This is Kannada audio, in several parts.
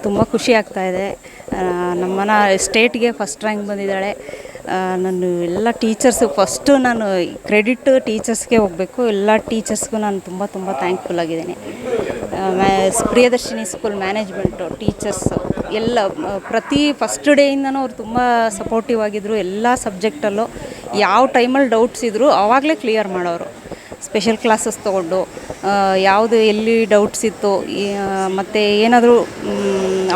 ತುಂಬ ಖುಷಿ ಆಗ್ತಾಯಿದೆ. ನಮ್ಮನ ಸ್ಟೇಟ್ಗೆ ಫಸ್ಟ್ ರ್ಯಾಂಕ್ ಬಂದಿದ್ದಾಳೆ. ನಾನು ಎಲ್ಲ ಟೀಚರ್ಸು ನಾನು ಕ್ರೆಡಿಟ್ ಟೀಚರ್ಸ್ಗೆ ಹೋಗಬೇಕು. ಎಲ್ಲ ಟೀಚರ್ಸ್ಗೂ ನಾನು ತುಂಬ ತುಂಬ ಥ್ಯಾಂಕ್ಫುಲ್ ಆಗಿದ್ದೀನಿ. ಪ್ರಿಯದರ್ಶಿನಿ ಸ್ಕೂಲ್ ಮ್ಯಾನೇಜ್ಮೆಂಟು, ಟೀಚರ್ಸು ಎಲ್ಲ ಪ್ರತಿ ಫಸ್ಟ್ ಡೇಯಿಂದನೂ ಅವ್ರು ತುಂಬ ಸಪೋರ್ಟಿವ್ ಆಗಿದ್ದರು. ಎಲ್ಲ ಸಬ್ಜೆಕ್ಟಲ್ಲೂ ಯಾವ ಟೈಮಲ್ಲಿ ಡೌಟ್ಸ್ ಇದ್ದರೂ ಆವಾಗಲೇ ಕ್ಲಿಯರ್ ಮಾಡೋರು. ಸ್ಪೆಷಲ್ ಕ್ಲಾಸಸ್ ತೊಗೊಂಡು ಯಾವುದು ಎಲ್ಲಿ ಡೌಟ್ಸ್ ಇತ್ತು, ಮತ್ತು ಏನಾದರೂ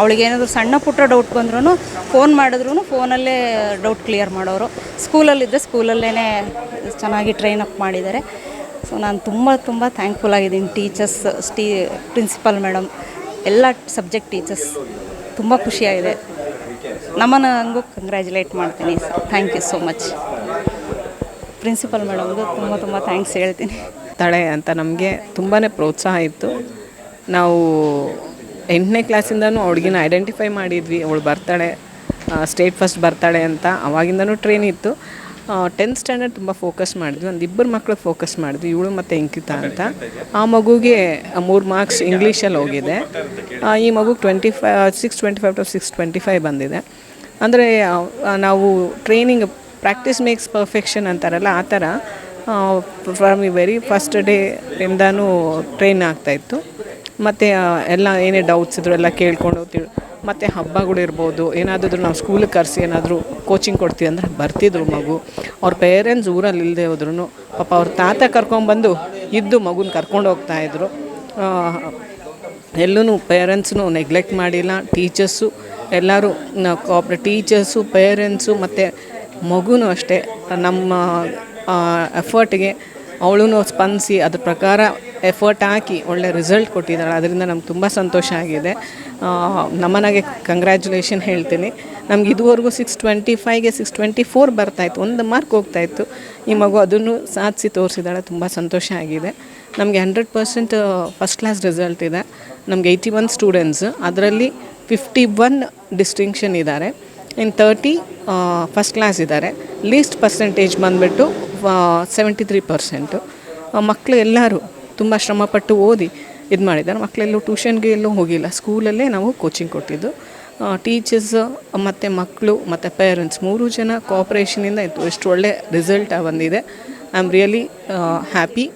ಅವಳಿಗೇನಾದರೂ ಸಣ್ಣ ಪುಟ್ಟ ಡೌಟ್ ಬಂದ್ರೂ ಫೋನ್ ಮಾಡಿದ್ರು ಫೋನಲ್ಲೇ ಡೌಟ್ ಕ್ಲಿಯರ್ ಮಾಡೋರು. ಸ್ಕೂಲಲ್ಲಿದ್ದರೆ ಸ್ಕೂಲಲ್ಲೇ ಚೆನ್ನಾಗಿ ಟ್ರೈನ್ ಅಪ್ ಮಾಡಿದ್ದಾರೆ. ಸೊ ನಾನು ತುಂಬ ತುಂಬ ಥ್ಯಾಂಕ್ಫುಲ್ ಆಗಿದ್ದೀನಿ ಟೀಚರ್ಸ್, ಪ್ರಿನ್ಸಿಪಲ್ ಮೇಡಮ್, ಎಲ್ಲ ಸಬ್ಜೆಕ್ಟ್ ಟೀಚರ್ಸ್. ತುಂಬ ಖುಷಿಯಾಗಿದೆ. ನಮ್ಮನ್ನು ಹಂಗೂ ಕಂಗ್ರ್ಯಾಚುಲೇಟ್ ಮಾಡ್ತೀನಿ. Thank you so much. Principal ಮೇಡಮ್ಗೂ ತುಂಬ ತುಂಬ ಥ್ಯಾಂಕ್ಸ್ ಹೇಳ್ತೀನಿ. ತಳೆ ಅಂತ ನಮಗೆ ತುಂಬಾ ಪ್ರೋತ್ಸಾಹ ಇತ್ತು. ನಾವು 8ನೇ ಕ್ಲಾಸಿಂದನೂ ಅವಳಿಗಿನ ಐಡೆಂಟಿಫೈ ಮಾಡಿದ್ವಿ, ಅವಳು ಬರ್ತಾಳೆ, ಸ್ಟೇಟ್ ಫಸ್ಟ್ ಬರ್ತಾಳೆ ಅಂತ. ಅವಾಗಿಂದನೂ ಟ್ರೈನ್ ಇತ್ತು. 10th ಸ್ಟ್ಯಾಂಡರ್ಡ್ ತುಂಬ ಫೋಕಸ್ ಮಾಡಿದ್ವಿ. ಒಂದು ಇಬ್ಬರು ಮಕ್ಳಿಗೆ ಫೋಕಸ್ ಮಾಡಿದ್ವಿ, ಇವಳು ಮತ್ತು ಅಂಕಿತಾ ಅಂತ. ಆ ಮಗುಗೆ 3 ಮಾರ್ಕ್ಸ್ ಇಂಗ್ಲೀಷಲ್ಲಿ ಹೋಗಿದೆ. ಈ ಮಗುಗೆ 625 ಬಂದಿದೆ. ಅಂದರೆ ನಾವು ಟ್ರೈನಿಂಗ್ ಪ್ರಾಕ್ಟೀಸ್ ಮೇಕ್ಸ್ ಪರ್ಫೆಕ್ಷನ್ ಅಂತಾರಲ್ಲ, ಆ ಥರ ಫ್ರಮ್ ವೆರಿ ಫಸ್ಟ್ ಡೇ ಇಂದನೂ ಟ್ರೈನ್ ಆಗ್ತಾಯಿತ್ತು. ಮತ್ತು ಎಲ್ಲ ಏನೇ ಡೌಟ್ಸ್ ಇದ್ರು ಎಲ್ಲ ಕೇಳ್ಕೊಂಡು ಮತ್ತು ಹಬ್ಬಗಳಿರ್ಬೋದು, ಏನಾದರೂ ನಾವು ಸ್ಕೂಲಿಗೆ ಕರೆಸಿ ಏನಾದರೂ ಕೋಚಿಂಗ್ ಕೊಡ್ತೀವಿ ಅಂದರೆ ಬರ್ತಿದ್ರು ಮಗು. ಅವ್ರ ಪೇರೆಂಟ್ಸ್ ಊರಲ್ಲಿ ಇಲ್ಲದೆ ಹೋದ್ರೂ ಪಾಪ ಅವ್ರ ತಾತ ಕರ್ಕೊಂಬಂದು ಇದ್ದು ಮಗುನ ಕರ್ಕೊಂಡು ಹೋಗ್ತಾಯಿದ್ರು. ಎಲ್ಲೂ ಪೇರೆಂಟ್ಸ್ನು ನೆಗ್ಲೆಕ್ಟ್ ಮಾಡಿಲ್ಲ. ಟೀಚರ್ಸು ಎಲ್ಲರೂ ಟೀಚರ್ಸು, ಪೇರೆಂಟ್ಸು ಮತ್ತು ಮಗುನೂ ಅಷ್ಟೇ ನಮ್ಮ ಎಫರ್ಟ್ಗೆ ಅವಳು ಸ್ಪಂದಿಸಿ ಅದ್ರ ಪ್ರಕಾರ ಎಫರ್ಟ್ ಹಾಕಿ ಒಳ್ಳೆ ರಿಸಲ್ಟ್ ಕೊಟ್ಟಿದ್ದಾಳೆ. ಅದರಿಂದ ನಮ್ಗೆ ತುಂಬ ಸಂತೋಷ ಆಗಿದೆ. ನಮ್ಮನೆಗೆ ಕಂಗ್ರ್ಯಾಚುಲೇಷನ್ ಹೇಳ್ತೀನಿ. ನಮ್ಗೆ ಇದುವರೆಗೂ 625ಗೆ 624 ಬರ್ತಾಯಿತ್ತು, 1 ಮಾರ್ಕ್ ಹೋಗ್ತಾಯಿತ್ತು. ಈ ಮಗು ಅದನ್ನು ಸಾಧಿಸಿ ತೋರಿಸಿದ್ದಾಳೆ. ತುಂಬ ಸಂತೋಷ ಆಗಿದೆ. ನಮಗೆ 100% ಫಸ್ಟ್ ಕ್ಲಾಸ್ ರಿಸಲ್ಟ್ ಇದೆ. ನಮಗೆ 81 ಸ್ಟೂಡೆಂಟ್ಸ್, ಅದರಲ್ಲಿ 51 ಡಿಸ್ಟಿಂಕ್ಷನ್ ಇದ್ದಾರೆ, ಇನ್ನು 30 ಫಸ್ಟ್ ಕ್ಲಾಸ್ ಇದ್ದಾರೆ. ಲೀಸ್ಟ್ ಪರ್ಸೆಂಟೇಜ್ ಬಂದುಬಿಟ್ಟು 73%. ಮಕ್ಕಳು ಎಲ್ಲರೂ ತುಂಬ ಶ್ರಮಪಟ್ಟು ಓದಿ ಇದು ಮಾಡಿದ್ದಾರೆ. ಮಕ್ಕಳೆಲ್ಲೂ ಟ್ಯೂಷನ್ಗೆ ಎಲ್ಲೂ ಹೋಗಿಲ್ಲ, ಸ್ಕೂಲಲ್ಲೇ ನಾವು ಕೋಚಿಂಗ್ ಕೊಟ್ಟಿದ್ದು. ಟೀಚರ್ಸ್ ಮತ್ತು ಮಕ್ಕಳು ಮತ್ತು ಪೇರೆಂಟ್ಸ್ 3 ಜನ ಕೋಆಪ್ರೇಷನಿಂದ ಇತ್ತು. ಎಷ್ಟು ಒಳ್ಳೆ ರಿಸಲ್ಟ್ ಬಂದಿದೆ. I am really happy.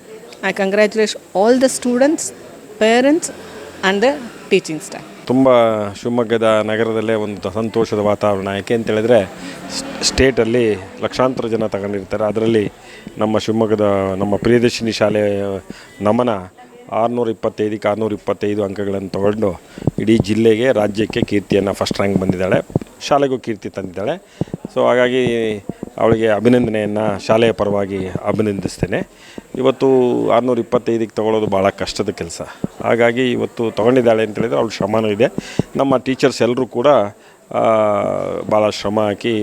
I congratulate all the students, parents and the teaching staff. ತುಂಬ ಶಿವಮೊಗ್ಗದ ನಗರದಲ್ಲೇ ಒಂದು ಸಂತೋಷದ ವಾತಾವರಣ. ಯಾಕೆ ಅಂತೇಳಿದರೆ ಸ್ಟೇಟಲ್ಲಿ ಲಕ್ಷಾಂತರ ಜನ ತಗೊಂಡಿರ್ತಾರೆ. ಅದರಲ್ಲಿ ನಮ್ಮ ಶಿವಮೊಗ್ಗದ ನಮ್ಮ ಪ್ರಿಯದರ್ಶಿನಿ ಶಾಲೆ ನಮನ 625ಕ್ಕೆ 625 ಅಂಕಗಳನ್ನು ತಗೊಂಡು ಇಡೀ ಜಿಲ್ಲೆಗೆ, ರಾಜ್ಯಕ್ಕೆ ಕೀರ್ತಿಯನ್ನು ಫಸ್ಟ್ ರ್ಯಾಂಕ್ ಬಂದಿದ್ದಾಳೆ. ಶಾಲೆಗೂ ಕೀರ್ತಿ ತಂದಿದ್ದಾಳೆ. ಸೊ ಹಾಗಾಗಿ ಅವಳಿಗೆ ಅಭಿನಂದನೆಯನ್ನು ಶಾಲೆಯ ಪರವಾಗಿ ಅಭಿನಂದಿಸ್ತೇನೆ. ಇವತ್ತು 625ಕ್ಕೆ ತಗೊಳ್ಳೋದು ಭಾಳ ಕಷ್ಟದ ಕೆಲಸ. ಹಾಗಾಗಿ ಇವತ್ತು ತೊಗೊಂಡಿದ್ದಾಳೆ ಅಂತೇಳಿದರೆ ಅವಳು ಶ್ರಮನೂ ಇದೆ. ನಮ್ಮ ಟೀಚರ್ಸ್ ಎಲ್ಲರೂ ಕೂಡ ಭಾಳ ಶ್ರಮ ಹಾಕಿ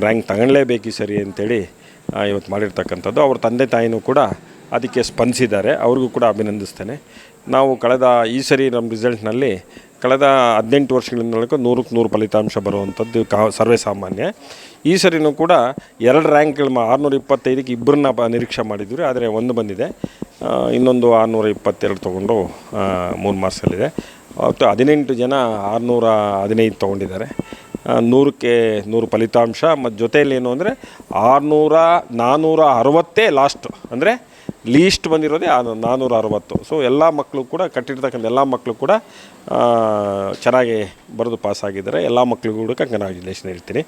ರ್ಯಾಂಕ್ ತಗೊಳ್ಳೇಬೇಕು ಸರಿ ಅಂತೇಳಿ ಇವತ್ತು ಮಾಡಿರ್ತಕ್ಕಂಥದ್ದು. ಅವ್ರ ತಂದೆ ತಾಯಿನೂ ಕೂಡ ಅದಕ್ಕೆ ಸ್ಪಂದಿಸಿದ್ದಾರೆ, ಅವ್ರಿಗೂ ಕೂಡ ಅಭಿನಂದಿಸ್ತೇನೆ. ನಾವು ಈ ಸರಿ ನಮ್ಮ ರಿಸಲ್ಟ್ನಲ್ಲಿ ಕಳೆದ 18 ವರ್ಷಗಳಿಂದ 100ಕ್ಕೆ 100 ಫಲಿತಾಂಶ ಬರುವಂಥದ್ದು ಸರ್ವೇ ಸಾಮಾನ್ಯ. ಈ ಸರಿನೂ ಕೂಡ 2 ರ್ಯಾಂಕ್ಗಳು 625ಕ್ಕೆ 2 ನಿರೀಕ್ಷೆ ಮಾಡಿದ್ವಿ, ಆದರೆ 1 ಬಂದಿದೆ. ಇನ್ನೊಂದು 622 ತೊಗೊಂಡು 3 ಮಾರ್ಕ್ಸಲ್ಲಿದೆ. ಅವತ್ತು 18 ಜನ 615 ತೊಗೊಂಡಿದ್ದಾರೆ. 100ಕ್ಕೆ 100 ಫಲಿತಾಂಶ. ಮತ್ತು ಜೊತೆಯಲ್ಲಿ ಏನು ಅಂದರೆ 460 ಲಾಸ್ಟ್, ಅಂದರೆ ಲೀಸ್ಟ್ ಬಂದಿರೋದೇ 460. ಸೊ ಎಲ್ಲ ಮಕ್ಕಳು ಕೂಡ ಕಟ್ಟಿರ್ತಕ್ಕಂಥ ಎಲ್ಲ ಮಕ್ಕಳು ಕೂಡ ಚೆನ್ನಾಗಿ ಬರೆದು ಪಾಸಾಗಿದ್ದಾರೆ. ಎಲ್ಲ ಮಕ್ಕಳಿಗೂ ಕೂಡ ಕಂಗ್ರ್ಯಾಚುಲೇಷನ್ ಹೇಳ್ತೀನಿ.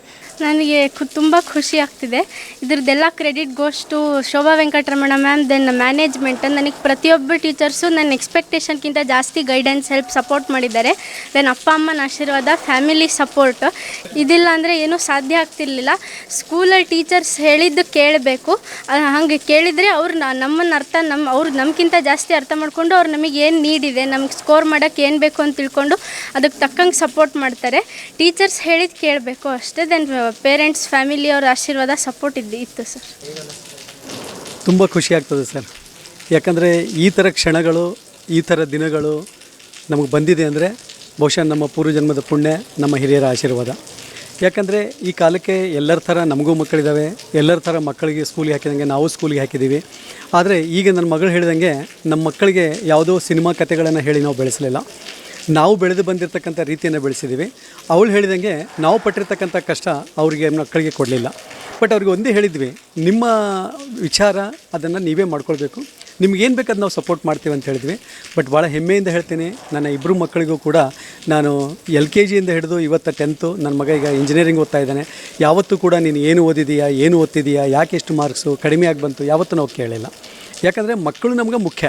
ನನಗೆ ತುಂಬ ಖುಷಿ ಆಗ್ತಿದೆ. ಇದ್ರದ್ದೆಲ್ಲ credit goes to Shobha Venkataramana ma'am, then management. ನನಗೆ ಪ್ರತಿಯೊಬ್ಬ ಟೀಚರ್ಸು ನನ್ನ ಎಕ್ಸ್ಪೆಕ್ಟೇಷನ್ಗಿಂತ ಜಾಸ್ತಿ ಗೈಡೆನ್ಸ್, ಹೆಲ್ಪ್ ಮಾಡಿದ್ದಾರೆ. ದೆನ್ ಅಪ್ಪ ಅಮ್ಮನ ಆಶೀರ್ವಾದ, ಫ್ಯಾಮಿಲಿ ಸಪೋರ್ಟ್ ಇದಿಲ್ಲ ಅಂದರೆ ಏನೂ ಸಾಧ್ಯ ಆಗ್ತಿರ್ಲಿಲ್ಲ. ಸ್ಕೂಲಲ್ಲಿ ಟೀಚರ್ಸ್ ಹೇಳಿದ್ದು ಕೇಳಬೇಕು. ಹಾಗೆ ಕೇಳಿದರೆ ಅವ್ರು ನಮ್ಮನ್ನು ಅವ್ರು ನಮಗಿಂತ ಜಾಸ್ತಿ ಅರ್ಥ ಮಾಡಿಕೊಂಡು ಅವ್ರು ನಮಗೆ ಏನು ನೀಡಿದೆ, ನಮ್ಗೆ ಸ್ಕೋರ್ ಮಾಡೋಕ್ಕೆ ಏನು ಬೇಕು ಅಂತ ತಿಳ್ಕೊಂಡು ಅದಕ್ಕೆ ತಕ್ಕಂಗೆ ಸಪೋರ್ಟ್ ಮಾಡ್ತಾರೆ. ಟೀಚರ್ಸ್ ಹೇಳಿದ್ದು ಕೇಳಬೇಕು ಅಷ್ಟೇ. ದೆನ್ ಪೇರೆಂಟ್ಸ್, ಫ್ಯಾಮಿಲಿಯವ್ರ ಆಶೀರ್ವಾದ, ಸಪೋರ್ಟ್ ಇತ್ತು ಸರ್. ತುಂಬ ಖುಷಿ ಆಗ್ತದೆ ಸರ್. ಯಾಕಂದರೆ ಈ ಥರ ಕ್ಷಣಗಳು, ಈ ಥರ ದಿನಗಳು ನಮಗೆ ಬಂದಿದೆ ಅಂದರೆ ಬಹುಶಃ ನಮ್ಮ ಪೂರ್ವಜನ್ಮದ ಪುಣ್ಯ, ನಮ್ಮ ಹಿರಿಯರ ಆಶೀರ್ವಾದ. ಯಾಕಂದರೆ ಈ ಕಾಲಕ್ಕೆ ಎಲ್ಲರ ಥರ ನಮಗೂ ಮಕ್ಕಳಿದ್ದಾವೆ, ಎಲ್ಲರ ಥರ ಮಕ್ಕಳಿಗೆ ಸ್ಕೂಲಿಗೆ ಹಾಕಿದಂಗೆ ನಾವು ಸ್ಕೂಲಿಗೆ ಹಾಕಿದ್ದೀವಿ. ಆದರೆ ಈಗ ನನ್ನ ಮಗಳು ಹೇಳಿದಂಗೆ ನಮ್ಮ ಮಕ್ಕಳಿಗೆ ಯಾವುದೋ ಸಿನಿಮಾ ಕಥೆಗಳನ್ನು ಹೇಳಿ ನಾವು ಬೆಳೆಸಲಿಲ್ಲ. ನಾವು ಬೆಳೆದು ಬಂದಿರತಕ್ಕಂಥ ರೀತಿಯನ್ನು ಬೆಳೆಸಿದ್ದೀವಿ. ಅವಳು ಹೇಳಿದಂಗೆ ನಾವು ಪಟ್ಟಿರ್ತಕ್ಕಂಥ ಕಷ್ಟ ಅವರಿಗೆ ಮಕ್ಕಳಿಗೆ ಕೊಡಲಿಲ್ಲ. ಬಟ್ ಅವ್ರಿಗೆ ಒಂದೇ ಹೇಳಿದ್ವಿ, ನಿಮ್ಮ ವಿಚಾರ ಅದನ್ನು ನೀವೇ ಮಾಡ್ಕೊಳ್ಬೇಕು, ನಿಮ್ಗೇನು ಬೇಕು ಅದು ನಾವು ಸಪೋರ್ಟ್ ಮಾಡ್ತೀವಿ ಅಂತ ಹೇಳಿದ್ವಿ. ಬಟ್ ಭಾಳ ಹೆಮ್ಮೆಯಿಂದ ಹೇಳ್ತೀನಿ, ನನ್ನ ಇಬ್ಬರು ಮಕ್ಕಳಿಗೂ ಕೂಡ ನಾನು LKG ಹಿಡಿದು ಇವತ್ತು 10th, ನನ್ನ ಮಗ ಈಗ ಇಂಜಿನಿಯರಿಂಗ್ ಓದ್ತಾ ಇದ್ದಾನೆ. ಯಾವತ್ತೂ ಕೂಡ ನೀನು ಏನು ಓದಿದೀಯಾ, ಏನು ಓದ್ತಿದೀಯಾ, ಯಾಕೆ ಎಷ್ಟು ಮಾರ್ಕ್ಸು ಕಡಿಮೆ ಆಗಿ ಬಂತು ಯಾವತ್ತೂ ನಾವು ಕೇಳಿಲ್ಲ. ಯಾಕಂದರೆ ಮಕ್ಕಳು ನಮ್ಗೆ ಮುಖ್ಯ.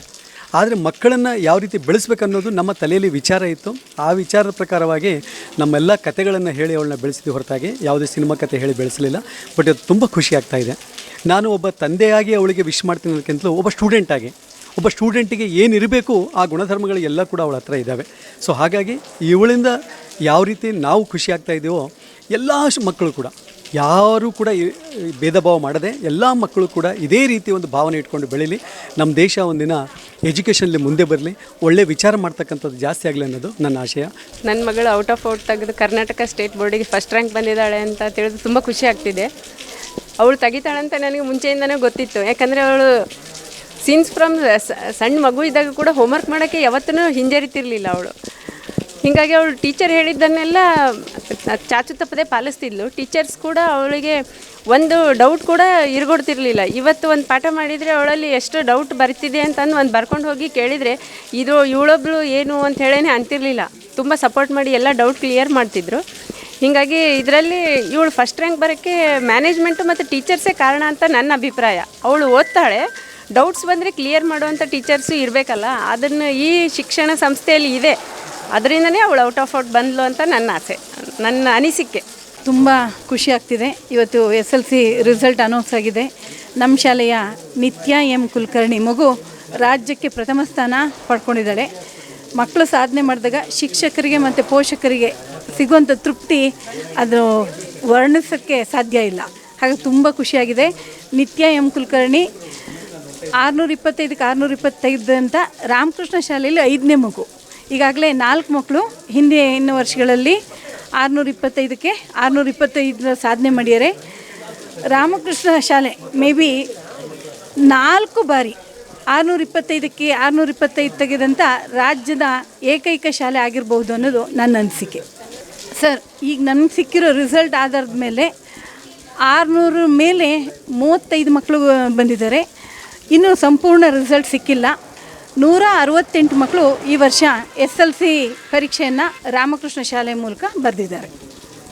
ಆದರೆ ಮಕ್ಕಳನ್ನು ಯಾವ ರೀತಿ ಬೆಳೆಸ್ಬೇಕನ್ನೋದು ನಮ್ಮ ತಲೆಯಲ್ಲಿ ವಿಚಾರ ಇತ್ತು. ಆ ವಿಚಾರದ ಪ್ರಕಾರವಾಗಿ ನಮ್ಮೆಲ್ಲ ಕತೆಗಳನ್ನು ಹೇಳಿ ಅವಳನ್ನ ಬೆಳೆಸಿದ್ವಿ ಹೊರತಾಗಿ ಯಾವುದೇ ಸಿನಿಮಾ ಕತೆ ಹೇಳಿ ಬೆಳೆಸಲಿಲ್ಲ. ಬಟ್ ಅದು ತುಂಬ ಖುಷಿ ಆಗ್ತಾಯಿದೆ. ನಾನು ಒಬ್ಬ ತಂದೆಯಾಗಿ ಅವಳಿಗೆ ವಿಶ್ ಮಾಡ್ತೀನಿ ಅನ್ನೋಕ್ಕಿಂತಲೂ ಒಬ್ಬ ಸ್ಟೂಡೆಂಟಿಗೆ ಏನಿರಬೇಕು ಆ ಗುಣಧರ್ಮಗಳು ಎಲ್ಲ ಕೂಡ ಅವಳ ಹತ್ರ ಇದ್ದಾವೆ. ಸೊ ಹಾಗಾಗಿ ಇವಳಿಂದ ಯಾವ ರೀತಿ ನಾವು ಖುಷಿ ಆಗ್ತಾ ಇದ್ದೀವೋ ಎಲ್ಲ ಮಕ್ಕಳು ಕೂಡ, ಯಾರೂ ಕೂಡ ಭೇದ ಭಾವ ಮಾಡದೆ ಎಲ್ಲ ಮಕ್ಕಳು ಕೂಡ ಇದೇ ರೀತಿ ಒಂದು ಭಾವನೆ ಇಟ್ಕೊಂಡು ಬೆಳೀಲಿ. ನಮ್ಮ ದೇಶ ಒಂದಿನ ಎಜುಕೇಷನಲ್ಲಿ ಮುಂದೆ ಬರಲಿ, ಒಳ್ಳೆ ವಿಚಾರ ಮಾಡ್ತಕ್ಕಂಥದ್ದು ಜಾಸ್ತಿ ಆಗಲಿ ಅನ್ನೋದು ನನ್ನ ಆಶಯ. ನನ್ನ ಮಗಳು ಔಟ್ ತೆಗೆದು ಕರ್ನಾಟಕ ಸ್ಟೇಟ್ ಬೋರ್ಡಿಗೆ ಫಸ್ಟ್ ರ್ಯಾಂಕ್ ಬಂದಿದ್ದಾಳೆ ಅಂತ ತಿಳಿದು ತುಂಬ ಖುಷಿ ಆಗ್ತಿದೆ. ಅವಳು ತೆಗಿತಾಳಂತ ನನಗೆ ಮುಂಚೆಯಿಂದನೇ ಗೊತ್ತಿತ್ತು. ಯಾಕಂದರೆ ಅವಳು ಸಿನ್ಸ್ ಫ್ರಮ್ ಸಣ್ಣ ಮಗು ಇದ್ದಾಗ ಕೂಡ ಹೋಮ್ವರ್ಕ್ ಮಾಡೋಕ್ಕೆ ಯಾವತ್ತೂ ಹಿಂಜರಿತಿರ್ಲಿಲ್ಲ ಅವಳು. ಹೀಗಾಗಿ ಅವಳು ಟೀಚರ್ ಹೇಳಿದ್ದನ್ನೆಲ್ಲ ಚಾಚು ತಪ್ಪದೆ ಪಾಲಿಸ್ತಿದ್ಲು. ಟೀಚರ್ಸ್ ಕೂಡ ಅವಳಿಗೆ ಒಂದು ಡೌಟ್ ಕೂಡ ಇರ್ಗೊಡ್ತಿರ್ಲಿಲ್ಲ. ಇವತ್ತು ಒಂದು ಪಾಠ ಮಾಡಿದರೆ ಅವಳಲ್ಲಿ ಎಷ್ಟು ಡೌಟ್ ಬರ್ತಿದೆ ಅಂತಂದು ಒಂದು ಬರ್ಕೊಂಡು ಹೋಗಿ ಕೇಳಿದರೆ ಇದು ಇವಳೊಬ್ಳು ಏನು ಅಂತ ಹೇಳೇ ಅಂತಿರಲಿಲ್ಲ. ತುಂಬ ಸಪೋರ್ಟ್ ಮಾಡಿ ಎಲ್ಲ ಡೌಟ್ ಕ್ಲಿಯರ್ ಮಾಡ್ತಿದ್ರು. ಹೀಗಾಗಿ ಇದರಲ್ಲಿ ಇವಳು ಫಸ್ಟ್ ರ್ಯಾಂಕ್ ಬರೋಕ್ಕೆ ಮ್ಯಾನೇಜ್ಮೆಂಟು ಮತ್ತು ಟೀಚರ್ಸೇ ಕಾರಣ ಅಂತ ನನ್ನ ಅಭಿಪ್ರಾಯ. ಅವಳು ಓದ್ತಾಳೆ, ಡೌಟ್ಸ್ ಬಂದರೆ ಕ್ಲಿಯರ್ ಮಾಡುವಂಥ ಟೀಚರ್ಸು ಇರಬೇಕಲ್ಲ, ಅದನ್ನು ಈ ಶಿಕ್ಷಣ ಸಂಸ್ಥೆಯಲ್ಲಿ ಇದೆ. ಅದರಿಂದನೇ ಅವಳು ಔಟ್ ಬಂದ್ಲು ಅಂತ ನನ್ನ ಆಸೆ, ನನ್ನ ಅನಿಸಿಕೆ. ತುಂಬ ಖುಷಿ ಆಗ್ತಿದೆ. ಇವತ್ತು SLC ರಿಸಲ್ಟ್ ಅನೌನ್ಸ್ ಆಗಿದೆ. ನಮ್ಮ ಶಾಲೆಯ ನಿತ್ಯ M ಕುಲಕರ್ಣಿ ಮಗು ರಾಜ್ಯಕ್ಕೆ ಪ್ರಥಮ ಸ್ಥಾನ ಪಡ್ಕೊಂಡಿದ್ದಾಳೆ. ಮಕ್ಕಳು ಸಾಧನೆ ಮಾಡಿದಾಗ ಶಿಕ್ಷಕರಿಗೆ ಮತ್ತು ಪೋಷಕರಿಗೆ ಸಿಗುವಂಥ ತೃಪ್ತಿ ಅದು ವರ್ಣಿಸೋಕ್ಕೆ ಸಾಧ್ಯ ಇಲ್ಲ. ಹಾಗೆ ತುಂಬ ಖುಷಿಯಾಗಿದೆ. ನಿತ್ಯ M ಕುಲಕರ್ಣಿ 625ಕ್ಕೆ 625 ಅಂತ ರಾಮಕೃಷ್ಣ ಶಾಲೆಯಲ್ಲಿ 5ನೇ ಮಗು. ಈಗಾಗಲೇ 4 ಮಕ್ಕಳು ಹಿಂದಿನ ವರ್ಷಗಳಲ್ಲಿ 625ಕ್ಕೆ 625 ಸಾಧನೆ ಮಾಡಿದ್ದಾರೆ. ರಾಮಕೃಷ್ಣ ಶಾಲೆ ಮೇ ಬಿ 4 ಬಾರಿ 625ಕ್ಕೆ 625 ತೆಗೆದಂಥ ರಾಜ್ಯದ ಏಕೈಕ ಶಾಲೆ ಆಗಿರ್ಬೋದು ಅನ್ನೋದು ನನ್ನ ಅನಿಸಿಕೆ. ಸರ್, ಈಗ ನಮ್ಗೆ ಸಿಕ್ಕಿರೋ ರಿಸಲ್ಟ್ ಆಧಾರದ ಮೇಲೆ 600 ಮೇಲೆ 35 ಮಕ್ಕಳು ಬಂದಿದ್ದಾರೆ. ಇನ್ನೂ ಸಂಪೂರ್ಣ ರಿಸಲ್ಟ್ ಸಿಕ್ಕಿಲ್ಲ. 168 ಮಕ್ಕಳು ಈ ವರ್ಷ SLC ಪರೀಕ್ಷೆಯನ್ನು ರಾಮಕೃಷ್ಣ ಶಾಲೆ ಮೂಲಕ ಬರೆದಿದ್ದಾರೆ.